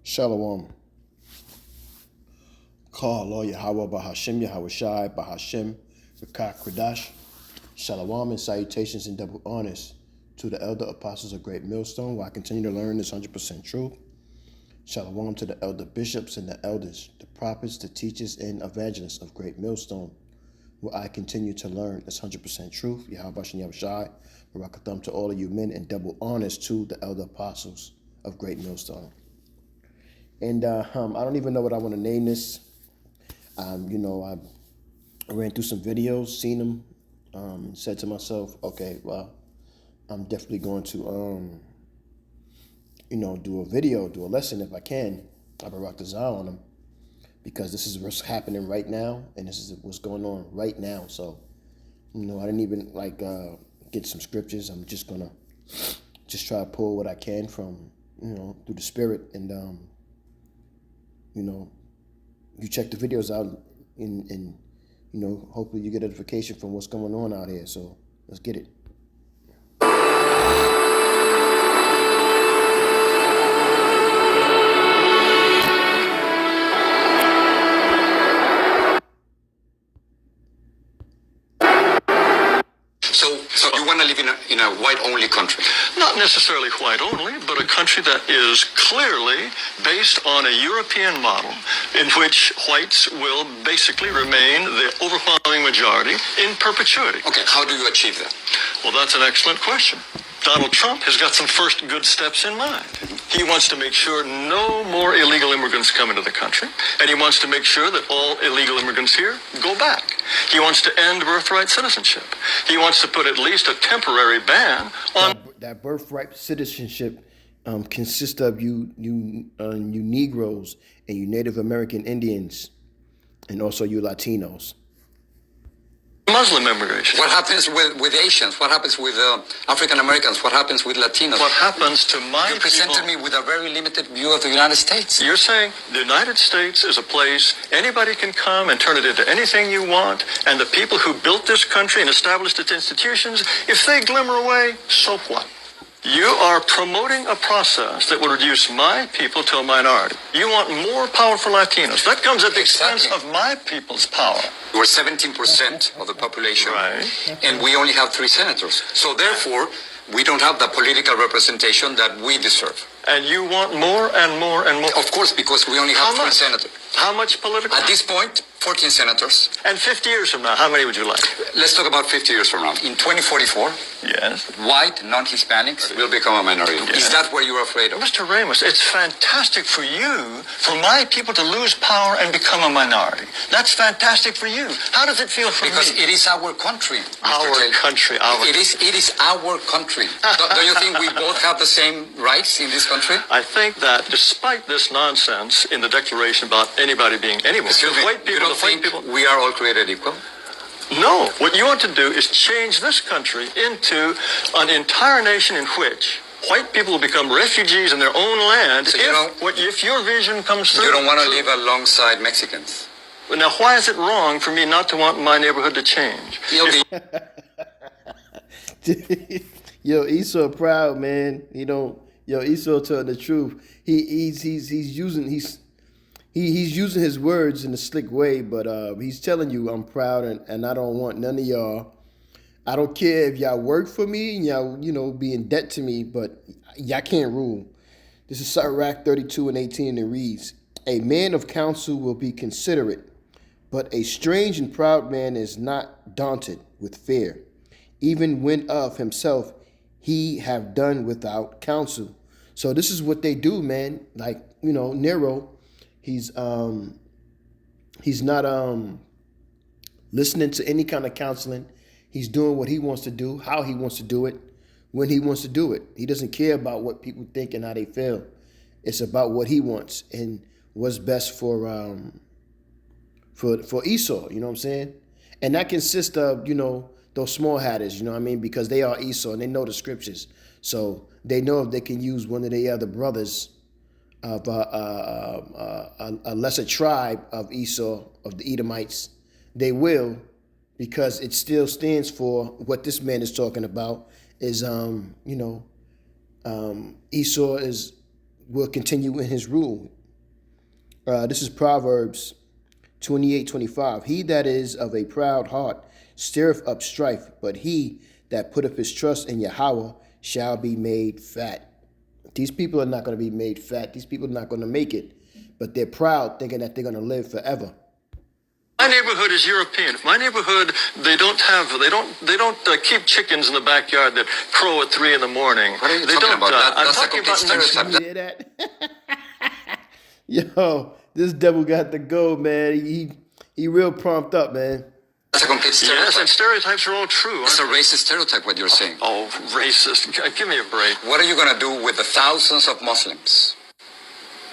Shalom. Call Allah Yahweh Bahashem Yahweh Shai Bahashem Rakak Kradash. Shalom and salutations and double honors to the elder apostles of Great Millstone, where I continue to learn this 100% truth. Shalom to the elder bishops and the elders, the prophets, the teachers, and evangelists of Great Millstone, where I continue to learn this 100% truth. Yahweh Bashem Yahweh Shai Barakatham to all of you men, and double honors to the elder apostles of Great Millstone. And I don't even know what I want to name this. I ran through some videos, seen them, said to myself, okay, well, I'm definitely going to, do a video, do a lesson if I can. I'll rock the Zah on them, because this is what's happening right now, and this is what's going on right now. So, I didn't even get some scriptures. I'm just gonna try to pull what I can from, through the spirit, and you check the videos out, and hopefully you get edification from what's going on out here. So let's get it. So you want to live in a white-only country? Not necessarily white-only, but a country that is clearly based on a European model in which whites will basically remain the overwhelming majority in perpetuity. Okay, how do you achieve that? Well, that's an excellent question. Donald Trump has got some first good steps in mind. He wants to make sure no more illegal immigrants come into the country, and he wants to make sure that all illegal immigrants here go back. He wants to end birthright citizenship. He wants to put at least a temporary ban on that birthright citizenship consists of you Negroes and you Native American Indians, and also you Latinos. Muslim immigration. What happens with Asians? What happens with African Americans? What happens with Latinos? What happens to my You presented me with a very limited view of the United States. You're saying the United States is a place anybody can come and turn it into anything you want, and the people who built this country and established its institutions, if they glimmer away, so what? You are promoting a process that will reduce my people to a minority. You want more power for Latinos. That comes at the expense of my people's power. We're 17% of the population, Right. And we only have 3 senators. So therefore, we don't have the political representation that we deserve. And you want more and more and more. Of course, because we only have 3 senators. How much political? At this point, 14 senators. And 50 years from now, how many would you like? Let's talk about 50 years from now. In 2044, Yes. white non-Hispanics will become a minority. Yeah. Is that what you're afraid of? Mr. Ramos, it's fantastic for you, for my people to lose power and become a minority. That's fantastic for you. How does it feel for Because me? it is our country, Mr. Our Taylor. country, It is our country. Don't you think we both have the same rights in this country? I think that despite this nonsense in the Declaration about anybody being anyone, Excuse me, white you people, don't the white think people. we are all created equal? No, what you want to do is change this country into an entire nation in which white people will become refugees in their own land So if your vision comes through. You don't want to live alongside Mexicans? Now, why is it wrong for me not to want my neighborhood to change? Yo, Esau proud, man. Esau telling the truth. He's using his words in a slick way, but he's telling you, I'm proud and I don't want none of y'all. I don't care if y'all work for me and y'all, be in debt to me, but y'all can't rule. This is Sirach 32:18, and it reads, a man of counsel will be considerate, but a strange and proud man is not daunted with fear. Even when of himself he have done without counsel. So this is what they do, man. Like, Nero, he's not listening to any kind of counseling. He's doing what he wants to do, how he wants to do it, when he wants to do it. He doesn't care about what people think and how they feel. It's about what he wants and what's best for Esau, you know what I'm saying? And that consists of, those small hatters, because they are Esau and they know the scriptures. So they know if they can use one of the other brothers of a lesser tribe of Esau, of the Edomites, they will, because it still stands for what this man is talking about is, Esau is will continue in his rule. This is Proverbs 28:25. He that is of a proud heart stirreth up strife, but he that putteth his trust in Yahweh shall be made fat. These people are not going to be made fat. These people are not going to make it, but they're proud, thinking that they're going to live forever. My neighborhood is European. If my neighborhood, they don't keep chickens in the backyard that crow at 3 in the morning. What are you They talking don't. about? I'm That's a talking complete about stereotype. You hear that? Yo, this devil got to go, man. He real prompt up, man. That's a complete stereotype. Yes, and stereotypes are all true. It's a racist stereotype, what you're saying. Oh, racist. Give me a break. What are you going to do with the thousands of Muslims,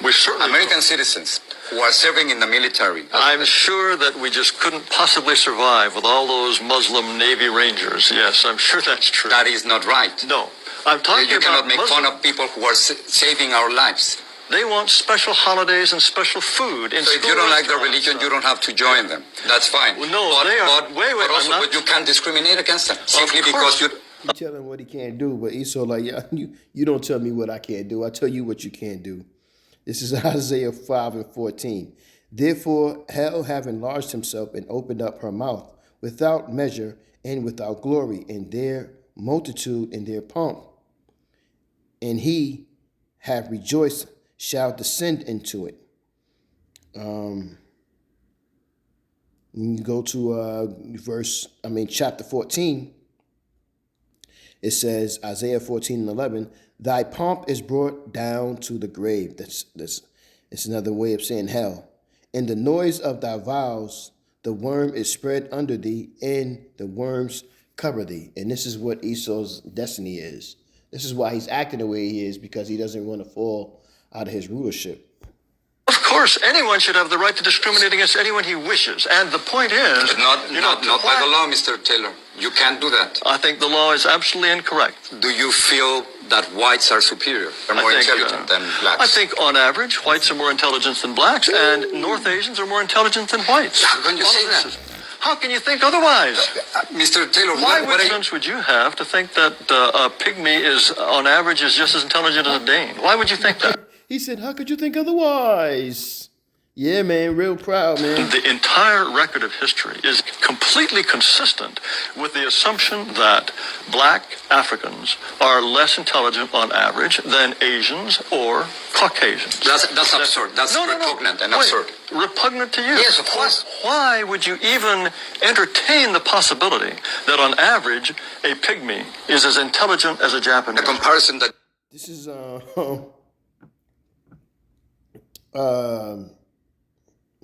We certainly American citizens, who are serving in the military? I'm sure that we just couldn't possibly survive with all those Muslim Navy Rangers. Yes, I'm sure that's true. That is not right. No, I'm talking You about cannot make Muslim. fun of people who are saving our lives. They want special holidays and special food. So if you don't like their religion, you don't have to join them. That's fine. Well, no, they are- wait, but also, I'm not- but you can't discriminate against them simply course. because you. You tell him what he can't do, but Esau like, yeah, you don't tell me what I can't do. I tell you what you can't do. This is Isaiah 5:14. Therefore, hell have enlarged himself and opened up her mouth without measure and without glory in their multitude and their pomp. And he have rejoiced shall descend into it. When you go to chapter 14, it says, Isaiah 14:11, thy pomp is brought down to the grave. It's another way of saying hell. In the noise of thy vows, the worm is spread under thee, and the worms cover thee. And this is what Esau's destiny is. This is why he's acting the way he is, because he doesn't want to fall out of his rulership. Of course, anyone should have the right to discriminate against anyone he wishes. And the point is, But not by the law, Mr. Taylor. You can't do that. I think the law is absolutely incorrect. Do you feel that whites are superior? They're more intelligent than blacks? I think on average, whites are more intelligent than blacks, and North Asians are more intelligent than whites. How can you say All of that? this is- How can you think otherwise? Mr. Taylor, Why what are you... sense would you have to think that a pygmy is, on average, is just as intelligent as a Dane? Why would you think that? He said, how could you think otherwise? Yeah, man, real proud, man. The entire record of history is completely consistent with the assumption that black Africans are less intelligent on average than Asians or Caucasians. That's absurd. That's repugnant and absurd. Repugnant to you? Yes, of course. Why would you even entertain the possibility that on average a pygmy is as intelligent as a Japanese? A comparison that... This is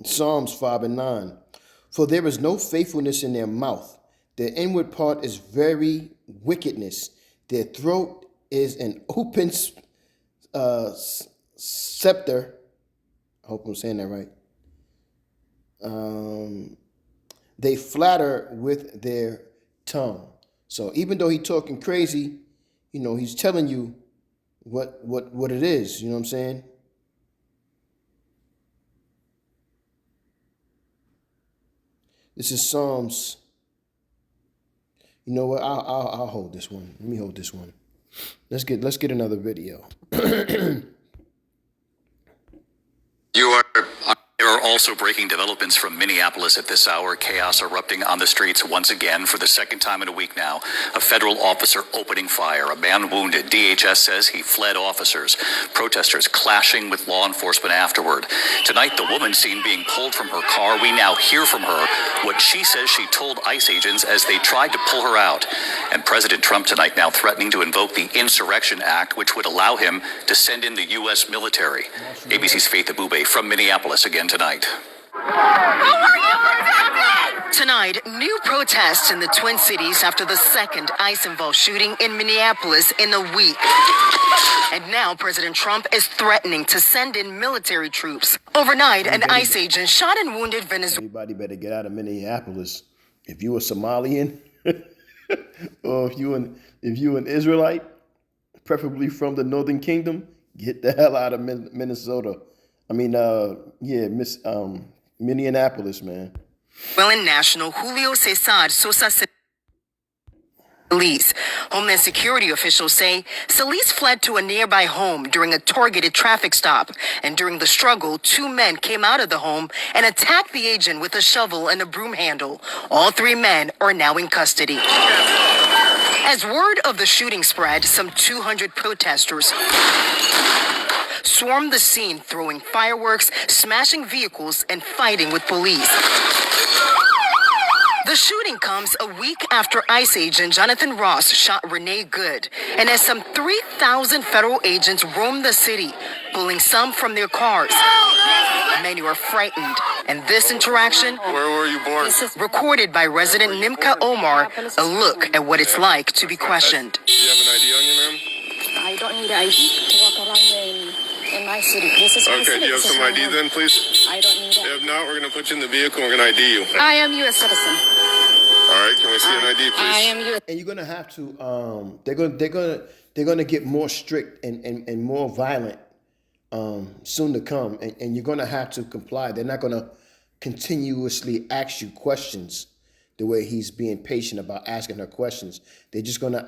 Psalms 5:9. For there is no faithfulness in their mouth. Their inward part is very wickedness. Their throat is an open scepter. I hope I'm saying that right. They flatter with their tongue. So even though he's talking crazy, he's telling you what it is. You know what I'm saying? This is Psalms. You know what? I'll hold this one. Let me hold this one. Let's get another video. There are also breaking developments from Minneapolis at this hour. Chaos erupting on the streets once again for the second time in a week now. A federal officer opening fire. A man wounded. DHS says he fled officers. Protesters clashing with law enforcement afterward. Tonight, the woman seen being pulled from her car. We now hear from her what she says she told ICE agents as they tried to pull her out. And President Trump tonight now threatening to invoke the Insurrection Act, which would allow him to send in the U.S. military. ABC's Faith Abube from Minneapolis again tonight. Tonight, new protests in the Twin Cities after the second ICE-involved shooting in Minneapolis in a week. And now President Trump is threatening to send in military troops. Overnight, an ICE agent shot and wounded Venezuela. Everybody better get out of Minneapolis. If you a Somalian, or if you an Israelite, preferably from the Northern Kingdom, get the hell out of Minnesota. Minneapolis, man. Well, in National, Julio Cesar Sosa. Solis. Homeland Security officials say Solis fled to a nearby home during a targeted traffic stop. And during the struggle, 2 men came out of the home and attacked the agent with a shovel and a broom handle. All 3 men are now in custody. As word of the shooting spread, some 200 protesters swarmed the scene, throwing fireworks, smashing vehicles, and fighting with police. The shooting comes a week after ICE agent Jonathan Ross shot Renee Good, and as some 3,000 federal agents roamed the city, pulling some from their cars. Many were frightened, and this interaction, Where were you born? recorded by resident Nimka Omar, a look at what it's like to be questioned. Do you have an ID on you, ma'am? I don't need ID to walk around in my city. This is my Okay, city. do you have This is some my ID home. then, please? I don't need If ID. not, we're going to put you in the vehicle and we're going to ID you. I am U.S. citizen. All right, can we see an ID, please? I am U.S. And you're gonna have to. They're gonna get more strict and more violent soon to come, and you're gonna have to comply. They're not gonna continuously ask you questions the way he's being patient about asking her questions. They're just gonna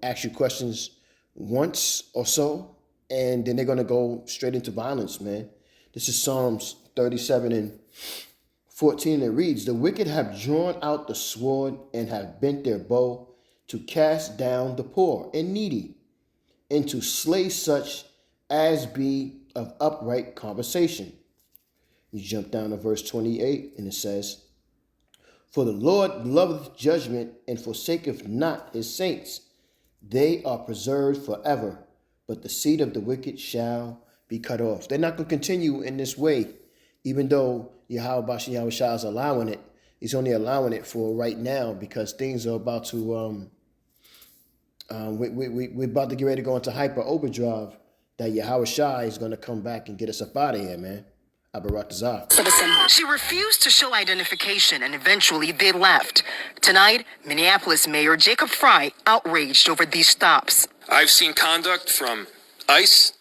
ask you questions once or so, and then they're gonna go straight into violence, man. This is Psalms 37:14. It reads, "The wicked have drawn out the sword and have bent their bow to cast down the poor and needy, and to slay such as be of upright conversation." You jump down to verse 28, and it says, "For the Lord loveth judgment and forsaketh not his saints. They are preserved forever, but the seed of the wicked shall be cut off." They're not going to continue in this way, even though Yahweh Shai is allowing it. He's only allowing it for right now because things are about to, we're about to get ready to go into hyper overdrive, that Yahweh Shai is going to come back and get us up out of here, man. Abaratazah. citizen. She refused to show identification, and eventually they left. Tonight, Minneapolis Mayor Jacob Frey outraged over these stops. I've seen conduct from ICE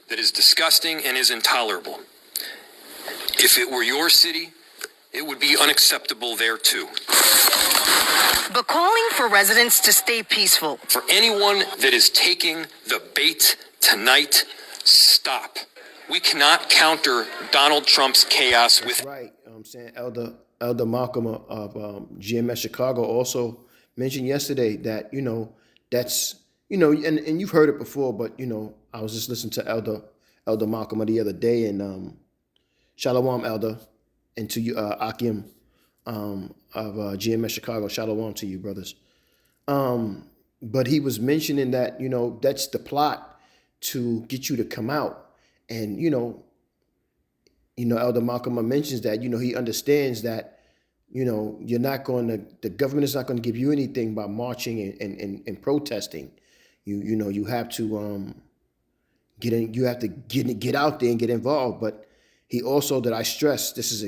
that is disgusting and is intolerable. If it were your city, it would be unacceptable there too. But calling for residents to stay peaceful. For anyone that is taking the bait tonight, stop. We cannot counter Donald Trump's chaos with Right. I'm saying Elder Malcolm of GMS Chicago also mentioned yesterday that, that's, and you've heard it before, but, I was just listening to Elder Malcolm the other day, and Shalom, Elder, and to you, Akim of GMS Chicago. Shalom to you, brothers. But he was mentioning that, that's the plot to get you to come out. And, Elder Malcolm mentions that, he understands that, you're not going to, the government is not going to give you anything by marching and protesting. You have to get out there and get involved. But he also, that I stress, this is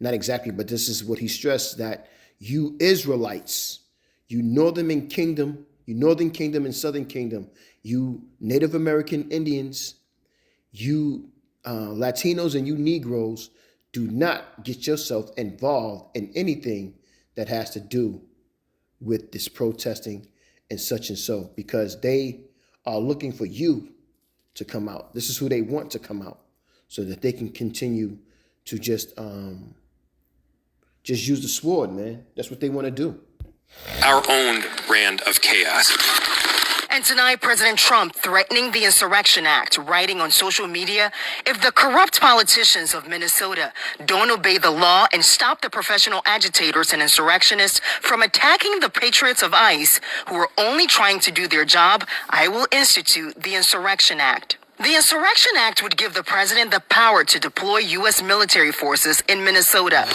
not exactly, but this is what he stressed, that you Israelites, you Northern Kingdom and Southern Kingdom, you Native American Indians, you Latinos and you Negroes, do not get yourself involved in anything that has to do with this protesting and so, because they are looking for you to come out. This is who they want to come out, so that they can continue to just use the sword, man. That's what they want to do. our own brand of chaos. And tonight, President Trump threatening the Insurrection Act, writing on social media, if the corrupt politicians of Minnesota don't obey the law and stop the professional agitators and insurrectionists from attacking the patriots of ICE, who are only trying to do their job, I will institute the Insurrection Act. The Insurrection Act would give the president the power to deploy U.S. military forces in Minnesota.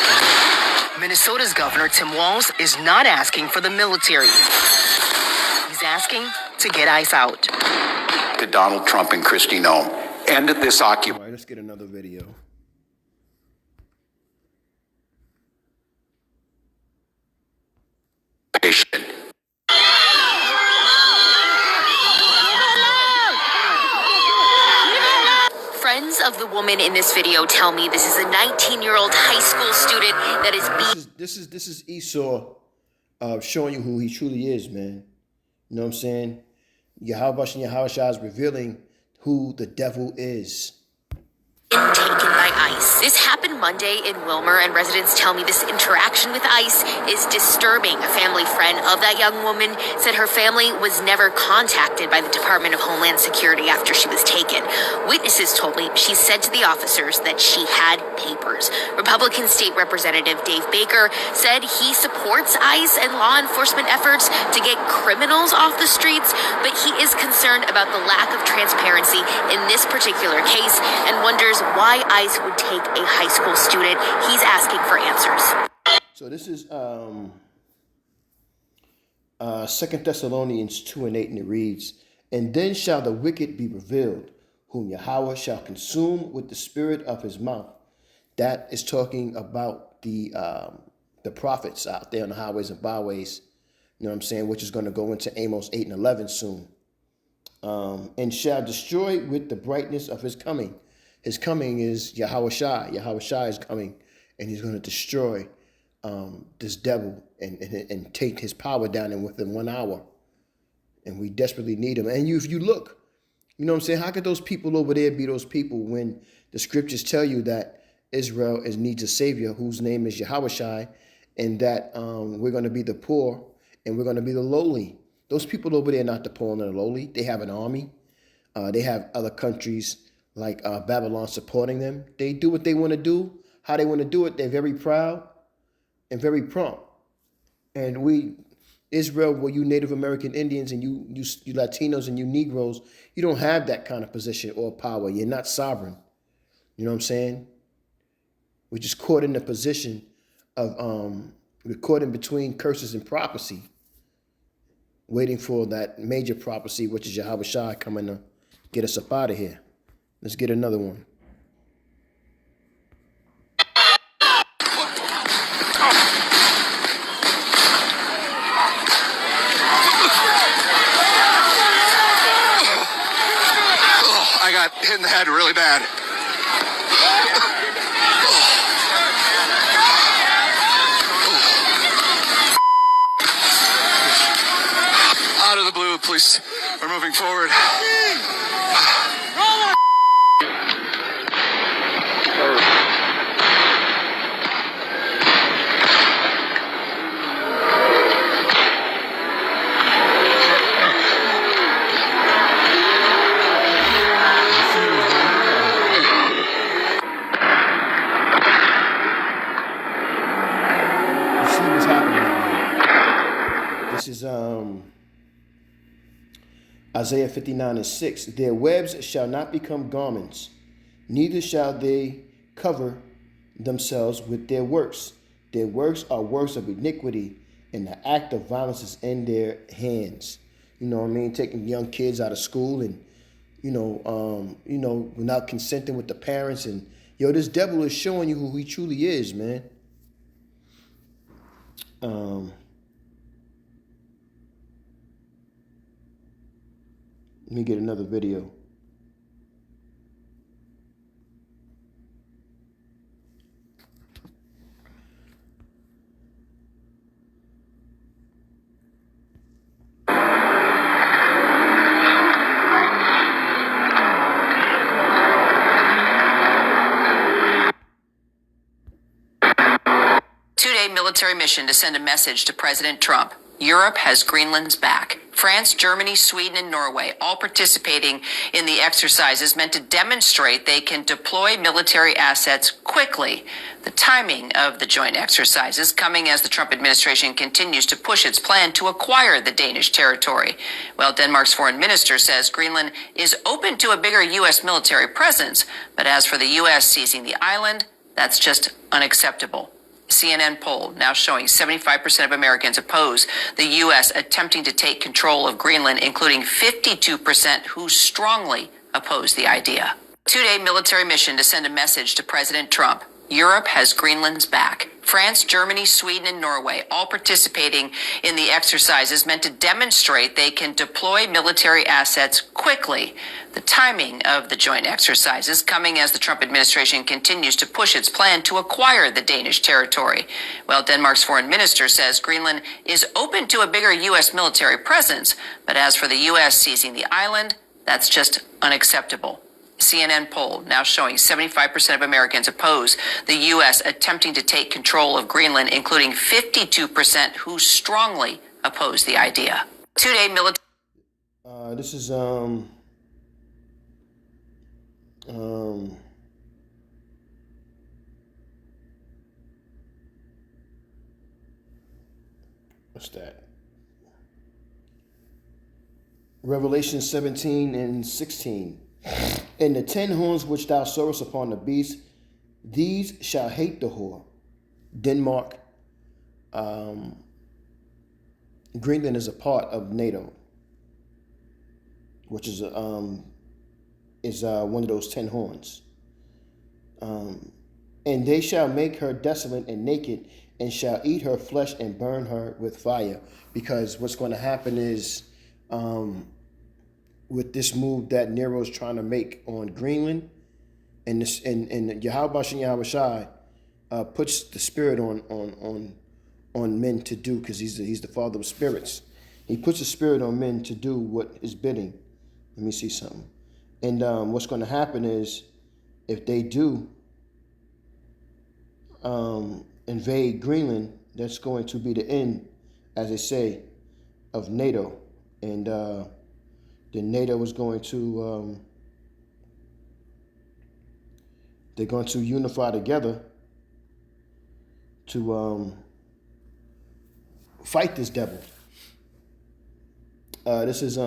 Minnesota's Governor Tim Walz is not asking for the military. He's asking to get ICE out. To Donald Trump and Kristi Noem. End this All right, let's get another video. occupation. Friends of the woman in this video tell me this is a 19-year-old high school student that is being This is Esau showing you who he truly is, man. You know what I'm saying? Yahweh Shai is revealing who the devil is. Taken by ICE. This happened Monday in Wilmer, and residents tell me this interaction with ICE is disturbing. A family friend of that young woman said her family was never contacted by the Department of Homeland Security after she was taken. Witnesses told me she said to the officers that she had papers. Republican State Representative Dave Baker said he supports ICE and law enforcement efforts to get criminals off the streets, but he is concerned about the lack of transparency in this particular case and wonders why ICE would take a high school student. He's asking for answers. So this is 2 Thessalonians 2:8, and it reads, "And then shall the wicked be revealed, whom Yahweh shall consume with the spirit of his mouth." That is talking about the prophets out there on the highways and byways, you know what I'm saying, which is going to go into Amos 8 and 11 soon. And shall destroy with the brightness of his coming. His coming is Yahweh Shai. Yahweh Shai is coming, and he's going to destroy this devil and take his power down in within 1 hour. And we desperately need him. And if you look, you know what I'm saying, how could those people over there be those people when the scriptures tell you that Israel needs a savior whose name is Yahweh Shai, and that we're going to be the poor and we're going to be the lowly? Those people over there are not the poor and the lowly. They have an army. They have other countries like Babylon supporting them. They do what they want to do, how they want to do it. They're very proud and very prompt. And we, Israel, well, you Native American Indians and you Latinos and you Negroes, you don't have that kind of position or power. You're not sovereign. You know what I'm saying? We're just caught in the position of, we're caught in between curses and prophecy, waiting for that major prophecy, which is Yahweh Shai coming to get us up out of here. Let's get another one. I got hit in the head really bad. Out of the blue, police are moving forward. This is Isaiah 59:6. Their webs shall not become garments, neither shall they cover themselves with their works. Their works are works of iniquity, and the act of violence is in their hands. You know what I mean? Taking young kids out of school and, without consenting with the parents. And, this devil is showing you who he truly is, man. Let me get another video. Two-day military mission to send a message to President Trump. Europe has Greenland's back. France, Germany, Sweden, and Norway all participating in the exercises meant to demonstrate they can deploy military assets quickly. The timing of the joint exercises coming as the Trump administration continues to push its plan to acquire the Danish territory. Well, Denmark's foreign minister says Greenland is open to a bigger U.S. military presence, but as for the U.S. seizing the island, that's just unacceptable. CNN poll now showing 75% of Americans oppose the U.S. attempting to take control of Greenland, including 52% who strongly oppose the idea. Two-day military mission to send a message to President Trump. Europe has Greenland's back. France, Germany, Sweden, and Norway all participating in the exercises meant to demonstrate they can deploy military assets quickly. The timing of the joint exercises coming as the Trump administration continues to push its plan to acquire the Danish territory. Well, Denmark's foreign minister says Greenland is open to a bigger U.S. military presence, but as for the U.S. seizing the island, that's just unacceptable. CNN poll now showing 75% of Americans oppose the U.S. attempting to take control of Greenland, including 52% who strongly oppose the idea. Two-day military. This is what's that? Revelation 17 and 16. And the 10 horns which thou sawest upon the beast, these shall hate the whore. Denmark, Greenland is a part of NATO, which is one of those 10 horns. And they shall make her desolate and naked, and shall eat her flesh and burn her with fire. Because what's going to happen is, with this move that Nero is trying to make on Greenland, and this and Yahweh Shem Yahweh Shai puts the spirit on men to do, because he's the father of spirits. He puts a spirit on men to do what is bidding. Let me see something. And what's going to happen is, if they do invade Greenland, that's going to be the end, as they say, of NATO. And then NATO is going to, they're going to unify together to fight this devil. This is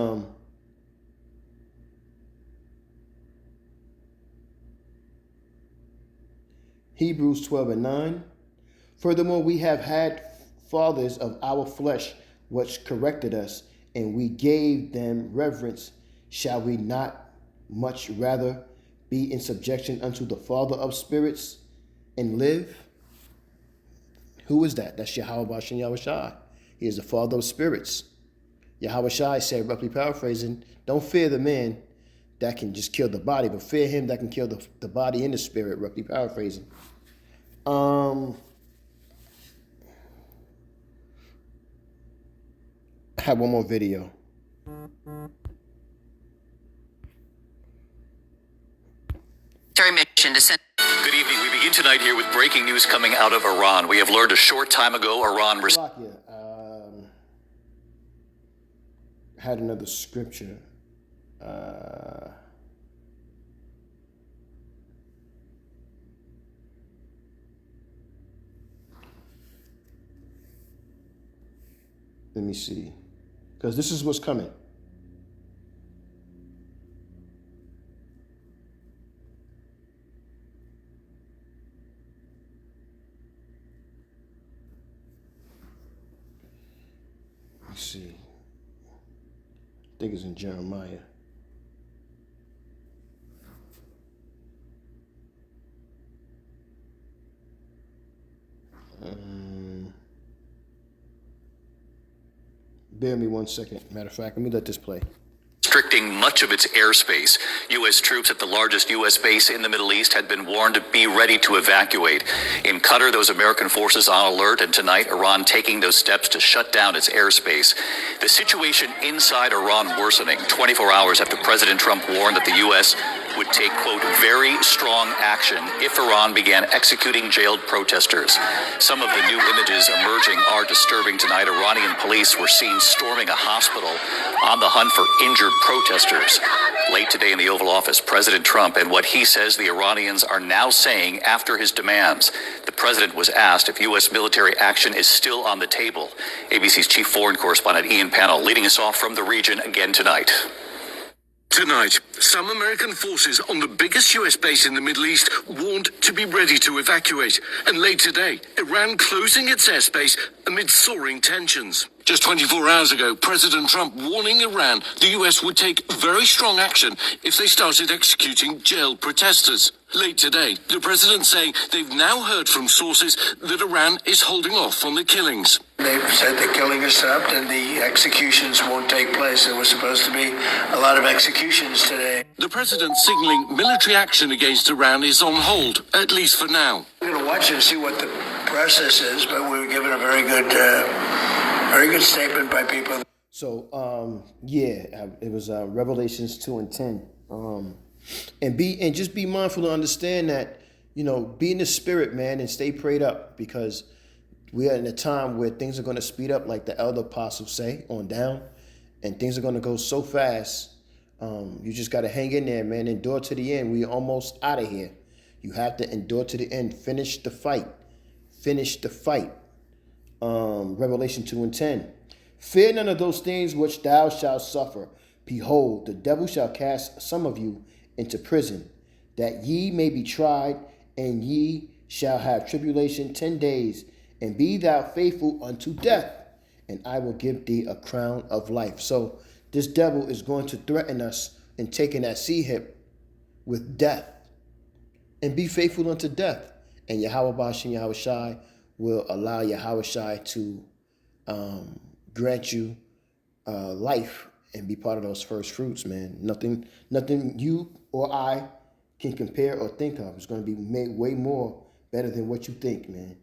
Hebrews 12 and 9. Furthermore, we have had fathers of our flesh which corrected us, and we gave them reverence. Shall we not much rather be in subjection unto the Father of spirits and live? Who is that? That's Yahweh Shem Yahweh Shai. He is the Father of spirits. Yahweh Shai said, roughly paraphrasing, don't fear the man that can just kill the body, but fear him that can kill the body and the spirit, roughly paraphrasing. I have one more video. Mission to send. Good evening. We begin tonight here with breaking news coming out of Iran. We have learned a short time ago Iran had another scripture. Let me see, because this is what's coming. Let's see. I think it's in Jeremiah. Bear me 1 second. Matter of fact, let me let this play. Restricting much of its airspace. U.S. troops at the largest U.S. base in the Middle East had been warned to be ready to evacuate. In Qatar, those American forces on alert, and tonight, Iran taking those steps to shut down its airspace. The situation inside Iran worsening 24 hours after President Trump warned that the U.S. would take, quote, very strong action if Iran began executing jailed protesters. Some of the new images emerging are disturbing tonight. Iranian police were seen storming a hospital on the hunt for injured protesters. Late today in the Oval Office, President Trump and what he says the Iranians are now saying after his demands. The president was asked if U.S. military action is still on the table. ABC's chief foreign correspondent Ian Pannell leading us off from the region again tonight. Tonight, some American forces on the biggest U.S. base in the Middle East warned to be ready to evacuate. And late today, Iran closing its airspace amid soaring tensions. Just 24 hours ago, President Trump warning Iran the US would take very strong action if they started executing jailed protesters. Late today, the president saying they've now heard from sources that Iran is holding off on the killings. They've said the killing has stopped and the executions won't take place. There was supposed to be a lot of executions today. The president signaling military action against Iran is on hold, at least for now. We're going to watch and see what the process is, but we were given a very good statement by people. So, it was Revelations 2 and 10. And just be mindful to understand that, be in the spirit, man, and stay prayed up, because we are in a time where things are going to speed up, like the elder apostles say, on down, and things are going to go so fast. You just got to hang in there, man. Endure to the end. We're almost out of here. You have to endure to the end. Finish the fight. Finish the fight. Revelation 2 and 10. Fear none of those things which thou shalt suffer. Behold, the devil shall cast some of you into prison, that ye may be tried, and ye shall have tribulation 10 days. And be thou faithful unto death, and I will give thee a crown of life. So this devil is going to threaten us and taking that sea hip with death. And be faithful unto death. And Yahweh Ba'ashem Yahweh Shai will allow Yahweh Shai to grant you life and be part of those first fruits, man. Nothing you or I can compare or think of. It's going to be made way more better than what you think, man.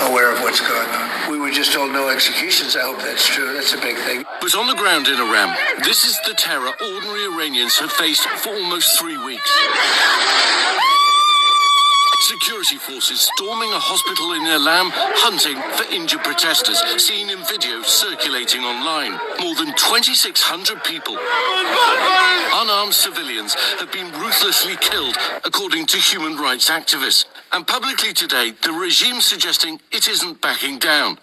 Aware of what's going on. We were just told no executions. I hope that's true. That's a big thing. But on the ground in Iran, this is the terror ordinary Iranians have faced for almost 3 weeks. Security forces storming a hospital in Alam, hunting for injured protesters, seen in videos circulating online. More than 2,600 people, unarmed civilians, have been ruthlessly killed, according to human rights activists. And publicly today, the regime suggesting it isn't backing down.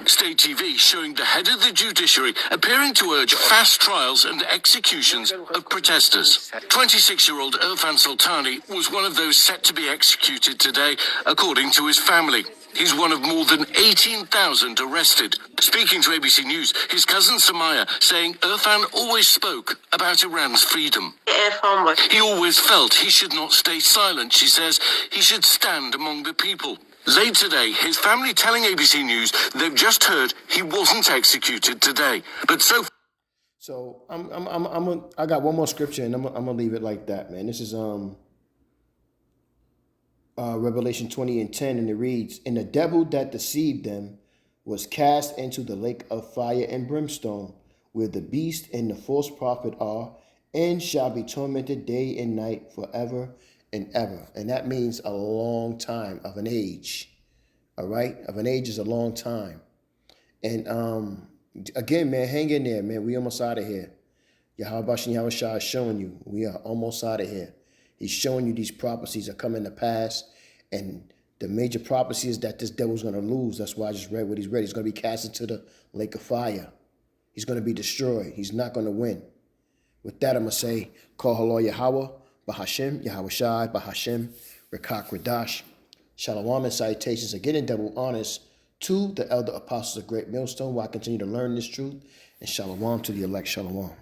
State TV showing the head of the judiciary appearing to urge fast trials and executions of protesters. 26-year-old Irfan Sultani was one of those set to be executed today, according to his family. He's one of more than 18,000 arrested. Speaking to ABC News, his cousin Samaya saying Irfan always spoke about Iran's freedom. He always felt he should not stay silent, she says. He should stand among the people. Late today, his family telling ABC News they've just heard he wasn't executed today. But So I got one more scripture, and I'm gonna leave it like that, man. This is Revelation 20 and 10, and it reads, "And the devil that deceived them was cast into the lake of fire and brimstone, where the beast and the false prophet are, and shall be tormented day and night forever and ever." And that means a long time, of an age. All right? Of an age is a long time. And again, man, hang in there, man. We almost out of here. Yahweh Ba'ashem Yahweh Shai is showing you we are almost out of here. He's showing you these prophecies are coming to pass. And the major prophecy is that this devil's going to lose. That's why I just read what he's read. He's going to be cast into the lake of fire. He's going to be destroyed. He's not going to win. With that, I'm going to say, Kol Halor Yahweh, Ba'ashem, Yahweh Shai, Ba'ashem, Rekak Radash. Shalom and salutations again in double honors to the elder apostles of Great Millstone, while I continue to learn this truth. And shalom to the elect. Shalom.